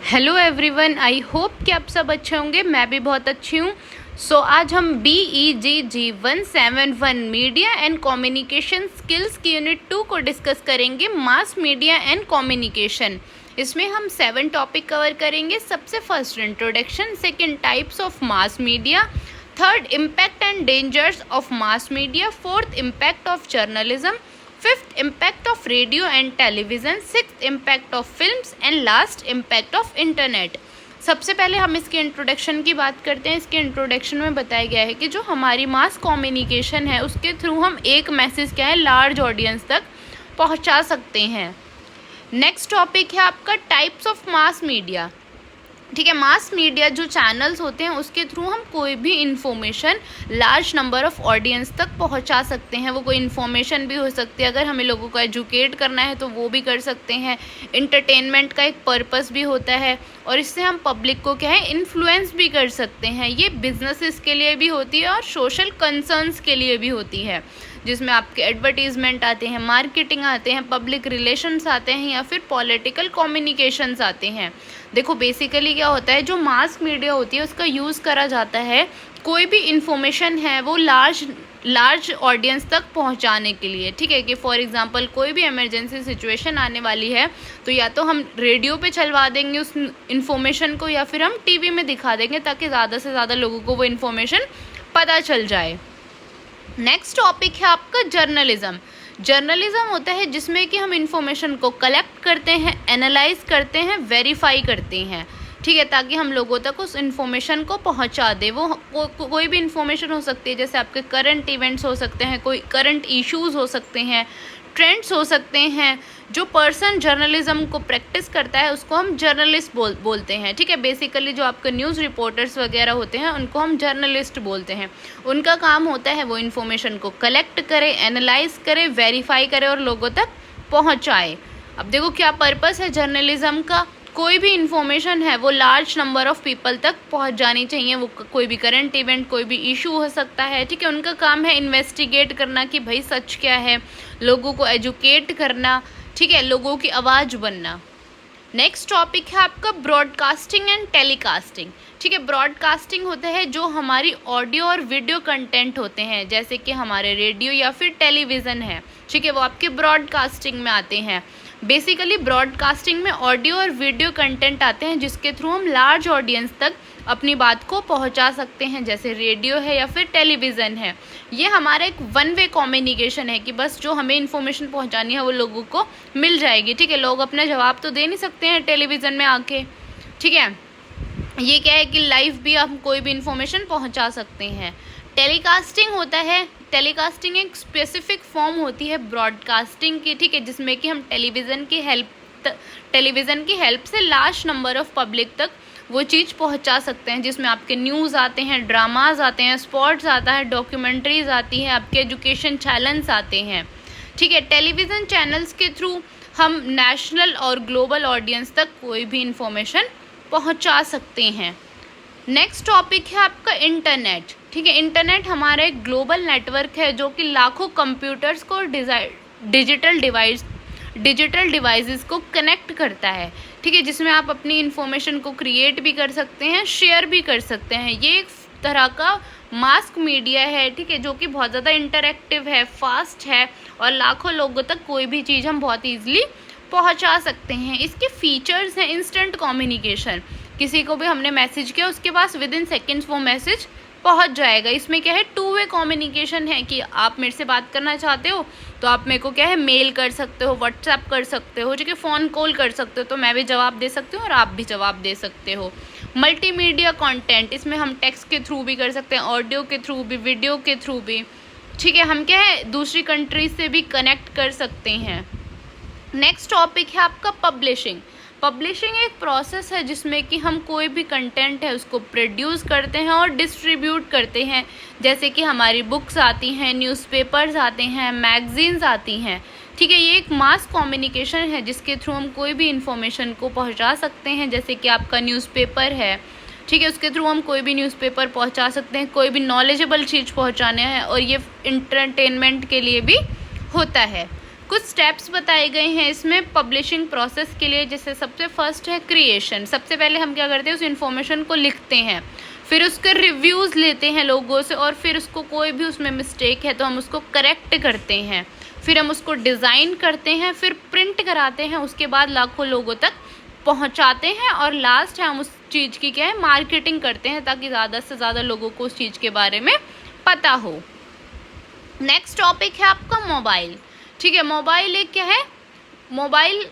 Hello everyone, I hope कि आप सब अच्छे होंगे। मैं भी बहुत अच्छी हूँ। आज हम BEGG 171 media and communication skills की यूनिट 2 को डिस्कस करेंगे, मास मीडिया एंड कम्युनिकेशन। इसमें हम 7 टॉपिक कवर करेंगे। सबसे first introduction, second types of mass media, third impact and dangers of mass media, fourth impact of journalism, fifth impact of radio and television, sixth impact of films and last impact of internet. सबसे पहले हम इसके introduction की बात करते हैं। इसके introduction में बताया गया है कि जो हमारी मास कम्युनिकेशन है उसके थ्रू हम एक मैसेज क्या है लार्ज ऑडियंस तक पहुंचा सकते हैं। नेक्स्ट टॉपिक है आपका टाइप्स ऑफ मास मीडिया। ठीक है, मास मीडिया जो चैनल्स होते हैं उसके थ्रू हम कोई भी information large number of audience तक पहुंचा सकते हैं। वो कोई इन्फॉर्मेशन भी हो सकती है, अगर हमें लोगों को एजुकेट करना है तो वो भी कर सकते हैं। इंटरटेनमेंट का एक पर्पस भी होता है और इससे हम पब्लिक को क्या है इन्फ्लुएंस भी कर सकते हैं। ये बिजनेसेस के लिए भी होती है और सोशल कंसर्न्स के लिए भी होती है, जिसमें आपके एडवर्टीजमेंट आते हैं, मार्केटिंग आते हैं, पब्लिक रिलेशंस आते हैं या फिर पॉलिटिकल कम्युनिकेशंस आते हैं। देखो बेसिकली क्या होता है, जो मास मीडिया होती है उसका यूज़ करा जाता है कोई भी इंफॉर्मेशन है वो लार्ज ऑडियंस तक पहुंचाने के लिए। ठीक है, कि फॉर एग्जांपल कोई भी इमरजेंसी सिचुएशन आने वाली है तो या तो हम रेडियो पे चलवा देंगे उस इंफॉर्मेशन को या फिर हम टीवी में दिखा देंगे ताकि ज़्यादा से ज़्यादा लोगों को वो इन्फॉर्मेशन पता चल जाए। नेक्स्ट टॉपिक है आपका जर्नलिज्म। जर्नलिज्म होता है जिसमें कि हम इंफॉर्मेशन को कलेक्ट करते हैं, एनालाइज करते हैं, वेरीफाई करते हैं। ठीक है, ताकि हम लोगों तक उस इन्फॉर्मेशन को पहुंचा दे। वो कोई भी इन्फॉर्मेशन हो सकती है, जैसे आपके करंट इवेंट्स हो सकते हैं, कोई करंट इश्यूज हो सकते हैं, ट्रेंड्स हो सकते हैं। जो पर्सन जर्नलिज्म को प्रैक्टिस करता है उसको हम जर्नलिस्ट बोलते हैं। ठीक है, बेसिकली जो आपके न्यूज़ रिपोर्टर्स वगैरह होते हैं उनको हम जर्नलिस्ट बोलते हैं। उनका काम होता है वो इन्फॉर्मेशन को कलेक्ट करे, एनालाइज करे, वेरीफाई करे और लोगों तक पहुंचाए। अब देखो क्या पर्पस है जर्नलिज्म का, कोई भी इन्फॉर्मेशन है वो लार्ज नंबर ऑफ पीपल तक पहुंच जानी चाहिए। वो कोई भी करंट इवेंट, कोई भी इशू हो सकता है। ठीक है, उनका काम है इन्वेस्टिगेट करना कि भाई सच क्या है, लोगों को एजुकेट करना। ठीक है, लोगों की आवाज़ बनना। नेक्स्ट टॉपिक है आपका ब्रॉडकास्टिंग एंड टेलीकास्टिंग। ठीक है, ब्रॉडकास्टिंग होता है जो हमारी ऑडियो और वीडियो कंटेंट होते हैं, जैसे कि हमारे रेडियो या फिर टेलीविज़न है। ठीक है, वो आपके ब्रॉडकास्टिंग में आते हैं। बेसिकली ब्रॉडकास्टिंग में ऑडियो और वीडियो कंटेंट आते हैं जिसके थ्रू हम लार्ज ऑडियंस तक अपनी बात को पहुंचा सकते हैं, जैसे रेडियो है या फिर टेलीविज़न है। ये हमारा एक वन वे कम्युनिकेशन है कि बस जो हमें इन्फॉर्मेशन पहुंचानी है वो लोगों को मिल जाएगी। ठीक है, लोग अपना जवाब तो दे नहीं सकते हैं टेलीविज़न में आके। ठीक है, ये क्या है कि लाइव भी हम कोई भी इंफॉर्मेशन पहुंचा सकते हैं। टेलीकास्टिंग होता है, टेलीकास्टिंग एक स्पेसिफिक फॉर्म होती है ब्रॉडकास्टिंग की। ठीक है, जिसमें कि हम टेलीविज़न की हेल्प से लार्ज नंबर ऑफ पब्लिक तक वो चीज़ पहुंचा सकते हैं, जिसमें आपके न्यूज़ आते हैं, ड्रामाज आते हैं, स्पोर्ट्स आता है, डॉक्यूमेंट्रीज आती हैं, आपके एजुकेशन चैनल्स आते हैं। ठीक है, टेलीविज़न चैनल्स के थ्रू हम नेशनल और ग्लोबल ऑडियंस तक कोई भी इंफॉर्मेशन पहुंचा सकते हैं। नेक्स्ट टॉपिक है आपका इंटरनेट। ठीक है, इंटरनेट हमारा एक ग्लोबल नेटवर्क है जो कि लाखों कंप्यूटर्स को डिजिटल डिवाइसेस को कनेक्ट करता है। ठीक है, जिसमें आप अपनी इंफॉर्मेशन को क्रिएट भी कर सकते हैं, शेयर भी कर सकते हैं। ये एक तरह का मास मीडिया है। ठीक है, जो कि बहुत ज़्यादा इंटरैक्टिव है, फास्ट है और लाखों लोगों तक कोई भी चीज़ हम बहुत ईजिली पहुंचा सकते हैं। इसके फीचर्स हैं इंस्टेंट कम्युनिकेशन। किसी को भी हमने मैसेज किया उसके पास विद इन सेकेंड्स वो मैसेज पहुंच जाएगा। इसमें क्या है टू वे कम्युनिकेशन है कि आप मेरे से बात करना चाहते हो तो आप मेरे को क्या है मेल कर सकते हो, व्हाट्सएप कर सकते हो, ठीक है, फ़ोन कॉल कर सकते हो, तो मैं भी जवाब दे सकती हूँ और आप भी जवाब दे सकते हो। मल्टीमीडिया कंटेंट, इसमें हम टेक्स्ट के थ्रू भी कर सकते हैं, ऑडियो के थ्रू भी, वीडियो के थ्रू भी। ठीक है, हम क्या है दूसरी कंट्री से भी कनेक्ट कर सकते हैं। नेक्स्ट टॉपिक है आपका पब्लिशिंग। पब्लिशिंग एक प्रोसेस है जिसमें कि हम कोई भी कंटेंट है उसको प्रोड्यूस करते हैं और डिस्ट्रीब्यूट करते हैं, जैसे कि हमारी बुक्स आती हैं, न्यूज़पेपर्स आते हैं, मैगजीन्स आती हैं। ठीक है, ये एक मास कम्युनिकेशन है जिसके थ्रू हम कोई भी इंफॉर्मेशन को पहुंचा सकते हैं, जैसे कि आपका न्यूज़पेपर है। ठीक है, उसके थ्रू हम कोई भी न्यूज़पेपर पहुंचा सकते हैं, कोई भी नॉलेजेबल चीज़ पहुंचाने हैं और ये इंटरटेनमेंट के लिए भी होता है। कुछ स्टेप्स बताए गए हैं इसमें पब्लिशिंग प्रोसेस के लिए। जैसे सबसे फर्स्ट है क्रिएशन। सबसे पहले हम क्या करते हैं, उस इन्फॉर्मेशन को लिखते हैं, फिर उसके रिव्यूज़ लेते हैं लोगों से, और फिर उसको कोई भी उसमें मिस्टेक है तो हम उसको करेक्ट करते हैं, फिर हम उसको डिज़ाइन करते हैं, फिर प्रिंट कराते हैं, उसके बाद लाखों लोगों तक पहुंचाते हैं, और लास्ट है हम उस चीज़ की क्या है, मार्केटिंग करते हैं, ताकि ज़्यादा से ज़्यादा लोगों को उस चीज़ के बारे में पता हो। नेक्स्ट टॉपिक है आपका मोबाइल। ठीक है, मोबाइल एक क्या है, मोबाइल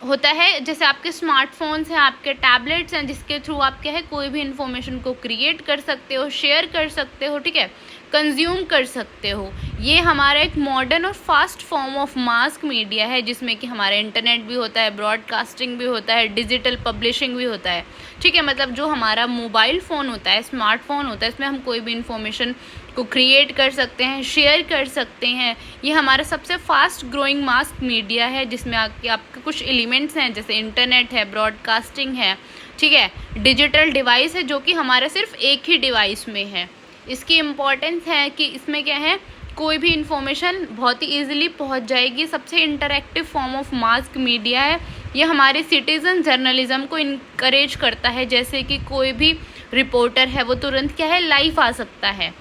होता है जैसे आपके स्मार्टफोन्स हैं, आपके टैबलेट्स हैं, जिसके थ्रू आप क्या है कोई भी इंफॉर्मेशन को क्रिएट कर सकते हो, शेयर कर सकते हो, ठीक है, कंज्यूम कर सकते हो। ये हमारा एक मॉडर्न और fast form of mass media है, जिसमें कि हमारा इंटरनेट भी होता है, ब्रॉडकास्टिंग भी होता है, डिजिटल पब्लिशिंग भी होता है। ठीक है, मतलब जो हमारा मोबाइल फ़ोन होता है, स्मार्टफोन होता है, इसमें हम कोई भी इंफॉर्मेशन को क्रिएट कर सकते हैं, शेयर कर सकते हैं। ये हमारा सबसे फास्ट ग्रोइंग मास मीडिया है, जिसमें आपके कुछ एलिमेंट्स हैं, जैसे इंटरनेट है, ब्रॉडकास्टिंग है, ठीक है, डिजिटल डिवाइस है, जो कि हमारा सिर्फ एक ही डिवाइस में है। इसकी इम्पॉर्टेंस है कि इसमें क्या है, कोई भी इंफॉर्मेशन बहुत ही ईजिली पहुंच जाएगी। सबसे interactive form of mass media है। ये हमारे सिटीजन जर्नलिज्म को इनकरेज करता है, जैसे कि कोई भी रिपोर्टर है वो तुरंत क्या है, लाइव आ सकता है।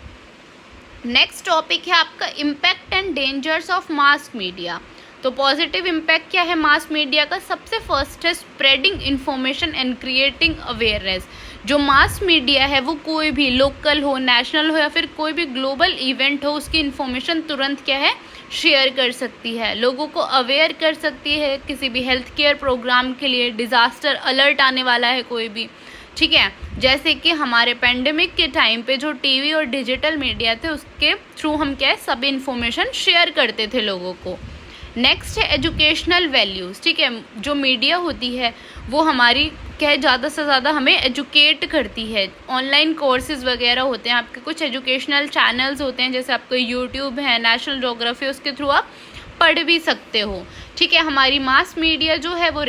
नेक्स्ट टॉपिक है आपका impact and dangers of mass media. तो पॉजिटिव इम्पैक्ट क्या है मास मीडिया का, सबसे फर्स्ट है spreading information and creating awareness. जो मास मीडिया है वो कोई भी लोकल हो, नेशनल हो, या फिर कोई भी ग्लोबल इवेंट हो, उसकी इन्फॉर्मेशन तुरंत क्या है, शेयर कर सकती है, लोगों को अवेयर कर सकती है। किसी भी हेल्थ केयर प्रोग्राम के लिए डिज़ास्टर अलर्ट आने वाला है कोई भी, ठीक है, जैसे कि हमारे पेंडेमिक के टाइम पे जो टीवी और डिजिटल मीडिया थे, उसके थ्रू हम क्या है, सब इन्फॉर्मेशन शेयर करते थे लोगों को। नेक्स्ट है एजुकेशनल वैल्यूज़। ठीक है, जो मीडिया होती है वो हमारी क्या है, ज़्यादा से ज़्यादा हमें एजुकेट करती है। ऑनलाइन कोर्सेज़ वगैरह होते हैं, आपके कुछ एजुकेशनल चैनल्स होते हैं, जैसे आपका यूट्यूब है, नेशनल ज्योग्राफी, उसके थ्रू आप पढ़ भी सकते हो। ठीक है, हमारी मास मीडिया जो है वो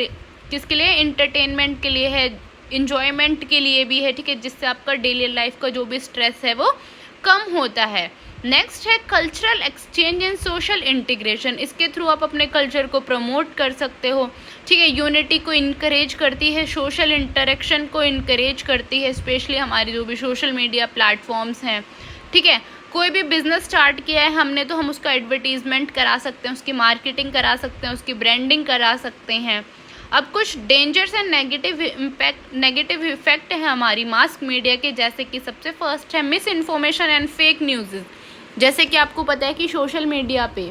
किसके लिए, एंटरटेनमेंट के लिए है, इंजॉयमेंट के लिए भी है, ठीक है, जिससे आपका डेली लाइफ का जो भी स्ट्रेस है वो कम होता है। नेक्स्ट है cultural exchange and social integration. इसके थ्रू आप अपने कल्चर को प्रमोट कर सकते हो, ठीक है, यूनिटी को इनकरेज करती है, सोशल इंटरेक्शन को इनकरेज करती है, स्पेशली हमारी जो भी सोशल मीडिया प्लेटफॉर्म्स हैं। ठीक है, कोई भी बिजनेस स्टार्ट किया है हमने, तो हम उसका एडवर्टीजमेंट करा सकते हैं, उसकी मार्केटिंग करा सकते हैं, उसकी ब्रांडिंग करा सकते हैं। अब कुछ डेंजर्स एंड नेगेटिव इफेक्ट है हमारी मास मीडिया के, जैसे कि सबसे फर्स्ट है miss information and fake news. जैसे कि आपको पता है कि सोशल मीडिया पे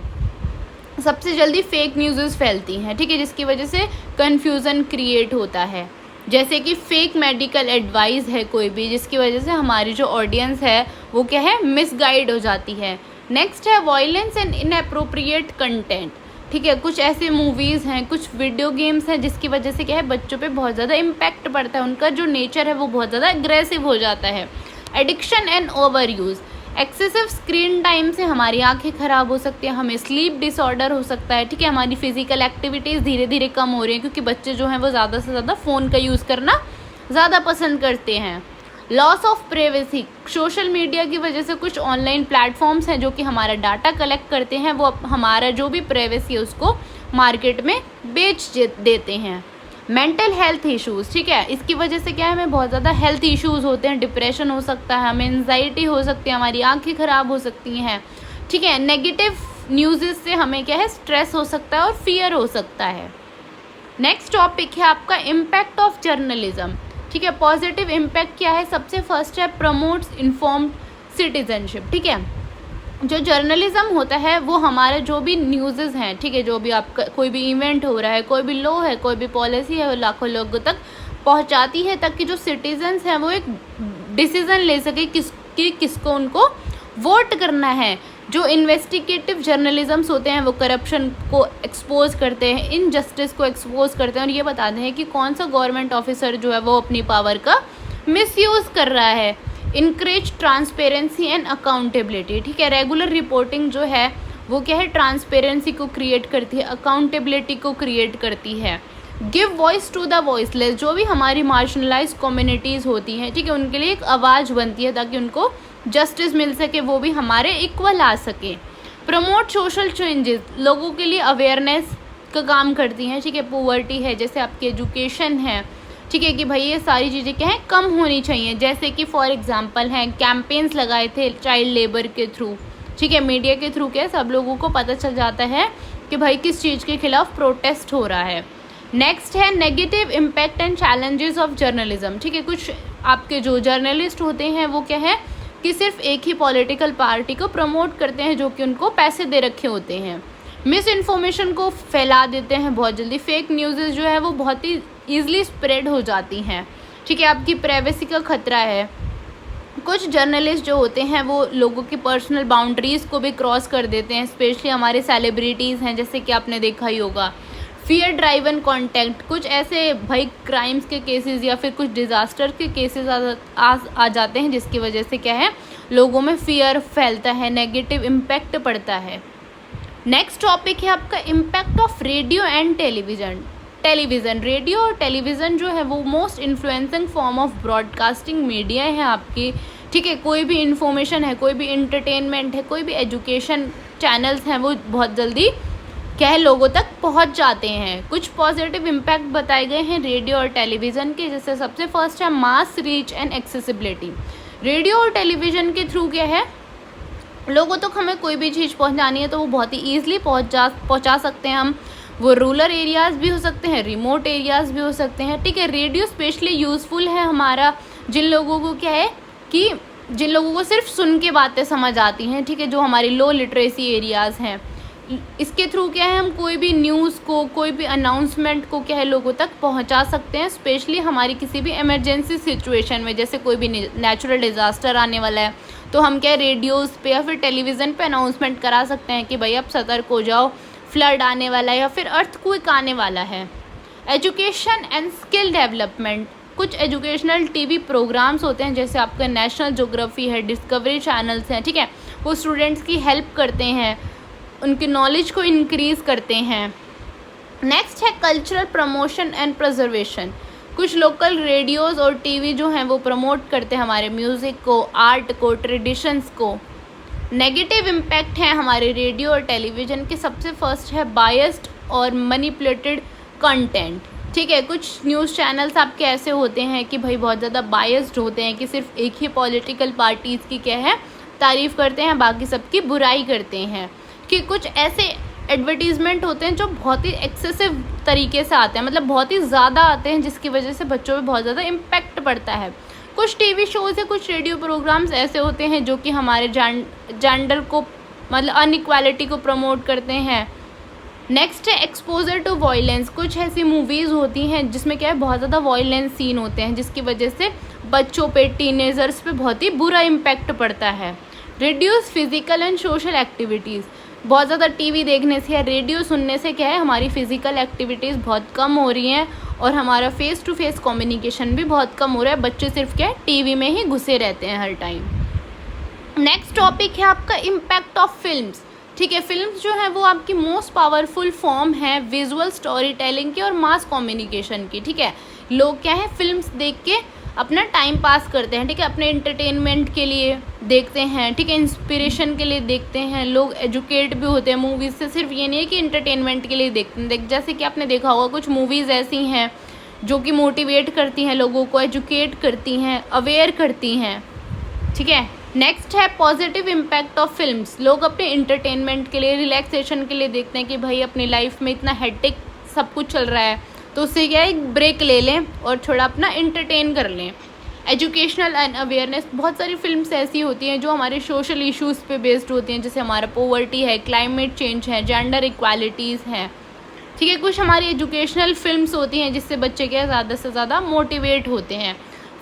सबसे जल्दी फेक न्यूज़ फैलती हैं, ठीक है, जिसकी वजह से कन्फ्यूज़न क्रिएट होता है। जैसे कि फेक मेडिकल एडवाइस है कोई भी, जिसकी वजह से हमारी जो ऑडियंस है वो क्या है, मिसगाइड हो जाती है। नेक्स्ट है वायलेंस एंड इनएप्रोप्रिएट कंटेंट। ठीक है, कुछ ऐसे मूवीज़ हैं, कुछ वीडियो गेम्स हैं, जिसकी वजह से क्या है, बच्चों पे बहुत ज़्यादा इम्पैक्ट पड़ता है, उनका जो नेचर है वो बहुत ज़्यादा एग्रेसिव हो जाता है। Addiction and over use. Excessive screen time से हमारी आंखें ख़राब हो सकती है, हमें स्लीप डिसऑर्डर हो सकता है, ठीक है, हमारी फिजिकल एक्टिविटीज़ धीरे धीरे कम हो रही हैं, क्योंकि बच्चे जो हैं वो ज़्यादा से ज़्यादा फ़ोन का यूज़ करना ज़्यादा पसंद करते हैं। Loss of privacy. Social media की वजह से कुछ ऑनलाइन प्लेटफॉर्म्स हैं जो कि हमारा डाटा कलेक्ट करते हैं, वो हमारा जो भी प्राइवेसी है उसको मार्केट में बेच देते हैं। Mental health issues. ठीक है, इसकी वजह से क्या है, हमें बहुत ज़्यादा हेल्थ इश्यूज़ होते हैं, डिप्रेशन हो सकता है, हमें एंजाइटी हो सकती है, हमारी आंखें ख़राब हो सकती हैं। ठीक है, नेगेटिव न्यूज़ से हमें क्या है, स्ट्रेस हो सकता है और फियर हो सकता है। नेक्स्ट टॉपिक है आपका इम्पैक्ट ऑफ जर्नलिज्म। ठीक है, पॉजिटिव इम्पैक्ट क्या है, सबसे फर्स्ट है प्रमोट्स इन्फॉर्म्ड सिटीजनशिप। ठीक है, जो जर्नलिज्म होता है वो हमारे जो भी न्यूज़ हैं, ठीक है, जो भी आपका कोई भी इवेंट हो रहा है, कोई भी लॉ है, कोई भी पॉलिसी है, वो लाखों लोगों तक पहुंचाती है, ताकि जो सिटीजन्स हैं वो एक डिसीज़न ले सके किसको उनको वोट करना है। जो इन्वेस्टिगेटिव जर्नलिज्म्स होते हैं वो करप्शन को एक्सपोज करते हैं, इनजस्टिस को एक्सपोज करते हैं, और ये बताते हैं कि कौन सा गवर्नमेंट ऑफिसर जो है वो अपनी पावर का मिसयूज़ कर रहा है। इनक्रेज ट्रांसपेरेंसी एंड अकाउंटेबिलिटी। ठीक है, रेगुलर रिपोर्टिंग जो है वो क्या है, ट्रांसपेरेंसी को क्रिएट करती है, अकाउंटेबिलिटी को क्रिएट करती है। Give voice to the voiceless. जो भी हमारी मार्जिनलाइज कम्युनिटीज़ होती हैं, ठीक है, उनके लिए एक आवाज़ बनती है, ताकि उनको जस्टिस मिल सके, वो भी हमारे इक्वल आ सके। प्रमोट सोशल चेंजेस, लोगों के लिए अवेयरनेस का काम करती हैं, ठीक है। पॉवर्टी है, जैसे आपकी एजुकेशन है, ठीक है, कि भाई ये सारी चीज़ें क्या हैं, कम होनी चाहिए। जैसे कि फॉर एग्जांपल हैं, कैंपेन्स लगाए थे चाइल्ड लेबर के थ्रू, ठीक है। मीडिया के थ्रू क्या सब लोगों को पता चल जाता है कि भाई किस चीज़ के खिलाफ प्रोटेस्ट हो रहा है। नेक्स्ट है negative impact and challenges of journalism, ठीक है। कुछ आपके जो जर्नलिस्ट होते हैं वो क्या है कि सिर्फ एक ही पॉलिटिकल पार्टी को प्रमोट करते हैं जो कि उनको पैसे दे रखे होते हैं। मिस इन्फॉर्मेशन को फैला देते हैं बहुत जल्दी। फेक न्यूज़ जो है वो बहुत ही ईजिली स्प्रेड हो जाती हैं, ठीक है। आपकी प्राइवेसी का खतरा है। कुछ जर्नलिस्ट जो होते हैं वो लोगों की पर्सनल बाउंड्रीज़ को भी क्रॉस कर देते हैं, स्पेशली हमारे सेलिब्रिटीज़ हैं, जैसे कि आपने देखा ही होगा। फियर ड्राइवन कॉन्टेंट, कुछ ऐसे भाई क्राइम्स के केसेस या फिर कुछ डिज़ास्टर के केसेस आ जाते हैं जिसकी वजह से क्या है लोगों में फियर फैलता है, नेगेटिव इम्पैक्ट पड़ता है। नेक्स्ट टॉपिक है आपका impact of radio and television. Radio और टेलीविज़न जो है वो most influencing form of broadcasting media है आपकी, ठीक है। कोई भी इंफॉर्मेशन है, कोई भी इंटरटेनमेंट है, कोई भी एजुकेशन चैनल्स हैं वो बहुत जल्दी क्या है लोगों तक पहुंच जाते हैं। कुछ पॉजिटिव इम्पैक्ट बताए गए हैं रेडियो और टेलीविज़न के, जैसे सबसे फर्स्ट है मास रीच एंड एक्सेसिबिलिटी। रेडियो और टेलीविज़न के थ्रू क्या है लोगों तक हमें कोई भी चीज़ पहुंचानी है तो वो बहुत ही ईजिली पहुंचा सकते हैं हम। वो रूरल एरियाज़ भी हो सकते हैं, रिमोट एरियाज़ भी हो सकते हैं, ठीक है। रेडियो स्पेशली यूज़फुल है हमारा जिन लोगों को क्या है कि जिन लोगों को सिर्फ सुन के बातें समझ आती हैं, ठीक है, जो हमारी लो लिटरेसी एरियाज़ हैं। इसके थ्रू क्या है हम कोई भी न्यूज़ को, कोई भी अनाउंसमेंट को क्या है लोगों तक पहुंचा सकते हैं, स्पेशली हमारी किसी भी इमरजेंसी सिचुएशन में, जैसे कोई भी नेचुरल डिज़ास्टर आने वाला है तो हम क्या रेडियोज़ पे या फिर टेलीविज़न पे अनाउंसमेंट करा सकते हैं कि भाई अब सतर्क हो जाओ, फ्लड आने वाला है या फिर अर्थक्वेक आने वाला है। एजुकेशन एंड स्किल डेवलपमेंट, कुछ एजुकेशनल टीवी प्रोग्राम्स होते हैं जैसे आपका नेशनल ज्योग्राफी है, डिस्कवरी चैनल्स हैं, ठीक है। वो स्टूडेंट्स की हेल्प करते हैं, उनकी नॉलेज को इंक्रीज़ करते हैं। नेक्स्ट है कल्चरल प्रमोशन एंड प्रिजर्वेशन। कुछ लोकल रेडियोज़ और टीवी जो हैं वो प्रमोट करते हैं हमारे म्यूज़िक को, आर्ट को, ट्रेडिशंस को। नेगेटिव इम्पैक्ट है हमारे रेडियो और टेलीविज़न के, सबसे फर्स्ट है बायस्ड और मैनिपुलेटेड कंटेंट, ठीक है। कुछ न्यूज़ चैनल्स आपके ऐसे होते हैं कि भाई बहुत ज़्यादा बायस्ड होते हैं कि सिर्फ एक ही पॉलिटिकल पार्टीज़ की क्या है तारीफ़ करते हैं, बाकी सबकी बुराई करते हैं। कि कुछ ऐसे एडवर्टीज़मेंट होते हैं जो बहुत ही एक्सेसिव तरीके से आते हैं, मतलब बहुत ही ज़्यादा आते हैं जिसकी वजह से बच्चों पे बहुत ज़्यादा इम्पैक्ट पड़ता है। कुछ टीवी शोज़ या कुछ रेडियो प्रोग्राम्स ऐसे होते हैं जो कि हमारे जेंडर को मतलब अनइक्वालिटी को प्रमोट करते हैं। नेक्स्ट है एक्सपोजर टू वायलेंस। कुछ ऐसी मूवीज़ होती हैं जिसमें क्या है बहुत ज़्यादा वायलेंस सीन होते हैं जिसकी वजह से बच्चों पे, टीनेजर्स पे बहुत ही बुरा इम्पैक्ट पड़ता है। Reduce physical and social activities, बहुत ज़्यादा टीवी देखने से या रेडियो सुनने से क्या है हमारी फ़िज़िकल एक्टिविटीज़ बहुत कम हो रही हैं और हमारा फ़ेस टू फेस कम्युनिकेशन भी बहुत कम हो रहा है। बच्चे सिर्फ क्या है टीवी में ही घुसे रहते हैं हर टाइम। नेक्स्ट टॉपिक है आपका इम्पैक्ट ऑफ फिल्म्स, ठीक है। फिल्म्स जो है वो आपकी मोस्ट पावरफुल फॉर्म है विजुअल स्टोरी टेलिंग की और मास कम्युनिकेशन की, ठीक है। लोग क्या है फिल्म्स देख के अपना टाइम पास करते हैं, ठीक है, अपने इंटरटेनमेंट के लिए देखते हैं, ठीक है, इंस्पिरेशन के लिए देखते हैं। लोग एजुकेट भी होते हैं मूवीज़ से, सिर्फ ये नहीं है कि इंटरटेनमेंट के लिए देखते हैं। जैसे कि आपने देखा होगा कुछ मूवीज़ ऐसी हैं जो कि मोटिवेट करती हैं लोगों को, एजुकेट करती हैं, अवेयर करती हैं, ठीक है। नेक्स्ट है पॉजिटिव इम्पैक्ट ऑफ फिल्म्स। लोग अपने इंटरटेनमेंट के लिए, रिलैक्सेशन के लिए देखते हैं कि भाई अपनी लाइफ में इतना हेक्टिक सब कुछ चल रहा है तो उससे क्या एक ब्रेक ले लें और थोड़ा अपना इंटरटेन कर लें। एजुकेशनल एंड अवेयरनेस, बहुत सारी फिल्म्स ऐसी होती हैं जो हमारे सोशल इश्यूज़ पे बेस्ड होती हैं, जैसे हमारा पॉवर्टी है, क्लाइमेट चेंज है, जेंडर इक्वालिटीज़ हैं, ठीक है। कुछ हमारी एजुकेशनल फिल्म्स होती हैं जिससे बच्चे क्या ज़्यादा से ज़्यादा मोटिवेट होते हैं।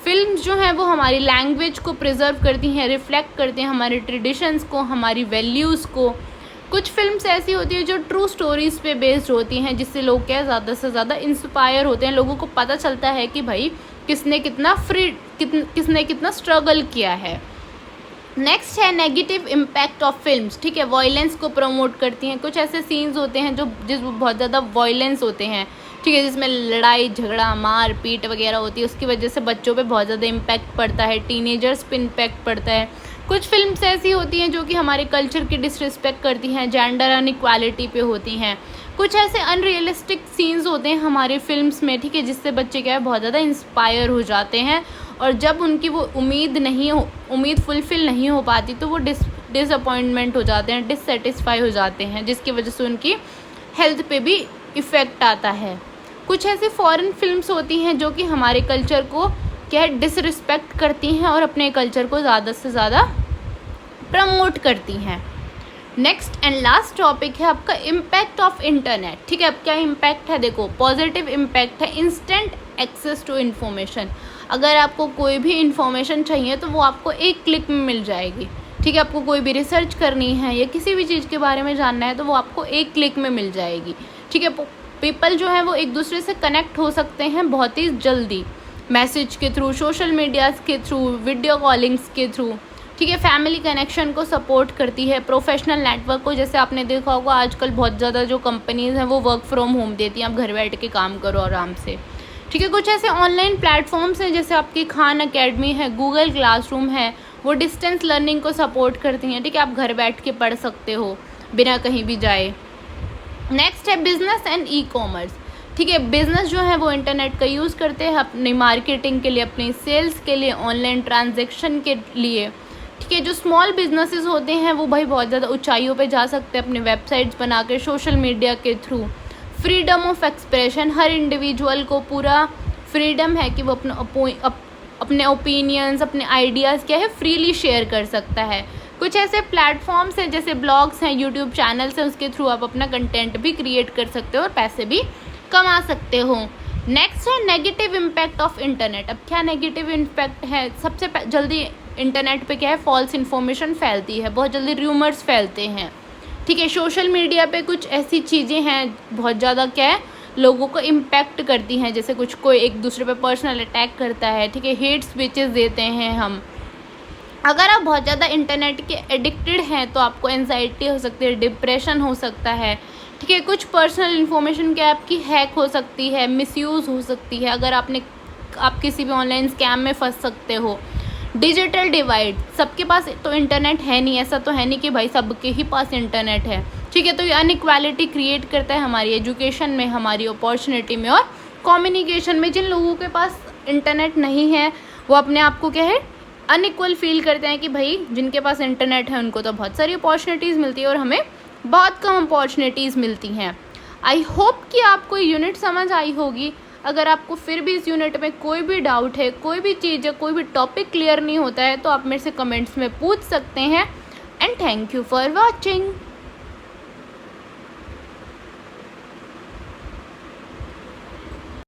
फिल्म्स जो हैं वो हमारी लैंग्वेज को प्रिजर्व करती हैं, रिफ्लेक्ट करते हैं हमारे ट्रेडिशंस को, हमारी वैल्यूज़ को। कुछ फिल्म्स ऐसी होती है जो ट्रू स्टोरीज़ पे बेस्ड होती हैं जिससे लोग क्या ज़्यादा से ज़्यादा इंस्पायर होते हैं, लोगों को पता चलता है कि भाई किसने कितना स्ट्रगल किया है। नेक्स्ट है नेगेटिव इम्पैक्ट ऑफ फिल्म्स, ठीक है। वायलेंस को प्रमोट करती हैं। कुछ ऐसे सीन्स होते हैं जो बहुत ज़्यादा वायलेंस होते हैं, ठीक है, जिसमें लड़ाई झगड़ा मार पीट वगैरह होती है, उसकी वजह से बच्चों पे बहुत ज़्यादा इम्पैक्ट पड़ता है, टीनेजर्स पे इम्पैक्ट पड़ता है, कुछ फिल्म्स ऐसी होती हैं जो कि हमारे कल्चर की डिसरिस्पेक्ट करती हैं, जेंडर अनइक्वालिटी पे होती हैं। कुछ ऐसे अनरियलिस्टिक सीन्स होते हैं हमारे फिल्म्स में, ठीक है, जिससे बच्चे क्या है बहुत ज़्यादा इंस्पायर हो जाते हैं, और जब उनकी वो उम्मीद फुलफ़िल नहीं हो पाती तो वो डिसअपॉइंटमेंट हो जाते हैं, डिससेटिस्फाई हो जाते हैं, जिसकी वजह से उनकी हेल्थ पे भी इफ़ेक्ट आता है। कुछ ऐसी फॉरेन फिल्म्स होती हैं जो कि हमारे कल्चर को क्या है डिसरिस्पेक्ट करती हैं और अपने कल्चर को ज़्यादा से ज़्यादा प्रमोट करती हैं। नेक्स्ट एंड लास्ट टॉपिक है आपका इम्पैक्ट ऑफ इंटरनेट। ठीक है, अब क्या इम्पैक्ट है, देखो पॉजिटिव इम्पैक्ट है इंस्टेंट एक्सेस टू इन्फॉर्मेशन। अगर आपको कोई भी इन्फॉर्मेशन चाहिए तो वो आपको एक क्लिक में मिल जाएगी। ठीक है, आपको कोई भी रिसर्च करनी है या किसी भी चीज़ के बारे में जानना है तो वो आपको एक क्लिक में मिल जाएगी। ठीक है, पीपल जो है वो एक दूसरे से कनेक्ट हो सकते हैं बहुत ही जल्दी, मैसेज के थ्रू, सोशल मीडियाज़ के थ्रू, वीडियो कॉलिंग्स के थ्रू। ठीक है, फैमिली कनेक्शन को सपोर्ट करती है, प्रोफेशनल नेटवर्क को, जैसे आपने देखा होगा आजकल बहुत ज़्यादा जो कंपनीज़ हैं वो वर्क फ्रॉम होम देती हैं, आप घर बैठ के काम करो आराम से। ठीक है, कुछ ऐसे ऑनलाइन प्लेटफॉर्म्स हैं जैसे आपकी खान अकेडमी है, गूगल क्लासरूम है, वो डिस्टेंस लर्निंग को सपोर्ट करती हैं। ठीक है, आप घर बैठ के पढ़ सकते हो बिना कहीं भी जाए। नेक्स्ट है बिजनेस एंड ई कॉमर्स। ठीक है, बिजनेस जो है वो इंटरनेट का यूज़ करते हैं अपनी मार्केटिंग के लिए, अपनी सेल्स के लिए, ऑनलाइन ट्रांजैक्शन के लिए। ठीक है, जो स्मॉल बिजनेसेस होते हैं वो भाई बहुत ज़्यादा ऊंचाइयों पे जा सकते हैं अपने वेबसाइट्स बना के, सोशल मीडिया के through. Freedom of expression, her individual को पूरा फ्रीडम है कि वो अपने ओपिनियंस, अपने आइडियाज़ क्या है फ्रीली शेयर कर सकता है। कुछ ऐसे प्लेटफॉर्म्स हैं जैसे ब्लॉग्स हैं, यूट्यूब चैनल्स हैं, उसके थ्रू आप अपना कंटेंट भी क्रिएट कर सकते हो और पैसे भी कमा सकते हो। नेक्स्ट है नेगेटिव इम्पैक्ट ऑफ इंटरनेट। अब क्या नेगेटिव इम्पैक्ट है, सबसे जल्दी इंटरनेट पे क्या है फॉल्स इन्फॉर्मेशन फैलती है, बहुत जल्दी र्यूमर्स फैलते हैं। ठीक है, सोशल मीडिया पे कुछ ऐसी चीज़ें हैं बहुत ज़्यादा क्या है लोगों को इम्पैक्ट करती हैं, जैसे कुछ कोई एक दूसरे पे पर्सनल अटैक करता है। ठीक है, हेट स्पीचेस देते हैं हम। अगर आप बहुत ज़्यादा इंटरनेट के एडिक्टेड हैं तो आपको एंजाइटी हो सकती है, डिप्रेशन हो सकता है। ठीक है, कुछ पर्सनल इन्फॉर्मेशन क्या आपकी हैक हो सकती है, मिसयूज़ हो सकती है, अगर आप किसी भी ऑनलाइन स्कैम में फंस सकते हो। डिजिटल डिवाइड, सबके पास तो इंटरनेट है नहीं, ऐसा तो है नहीं कि भाई सबके ही पास इंटरनेट है। ठीक है, तो ये अनइक्वालिटी क्रिएट करता है हमारी एजुकेशन में, हमारी अपॉर्चुनिटी में और कम्युनिकेशन में। जिन लोगों के पास इंटरनेट नहीं है वो अपने आप को क्या है अनइक्वल फील करते हैं कि भाई जिनके पास इंटरनेट है उनको तो बहुत सारी अपॉर्चुनिटीज़ मिलती है और हमें बहुत कम अपॉर्चुनिटीज़ मिलती हैं। आई होप कि आपको यूनिट समझ आई होगी। अगर आपको फिर भी इस यूनिट में कोई भी डाउट है, कोई भी चीज़ है, कोई भी टॉपिक क्लियर नहीं होता है तो आप मेरे से कमेंट्स में पूछ सकते हैं। And thank you for watching.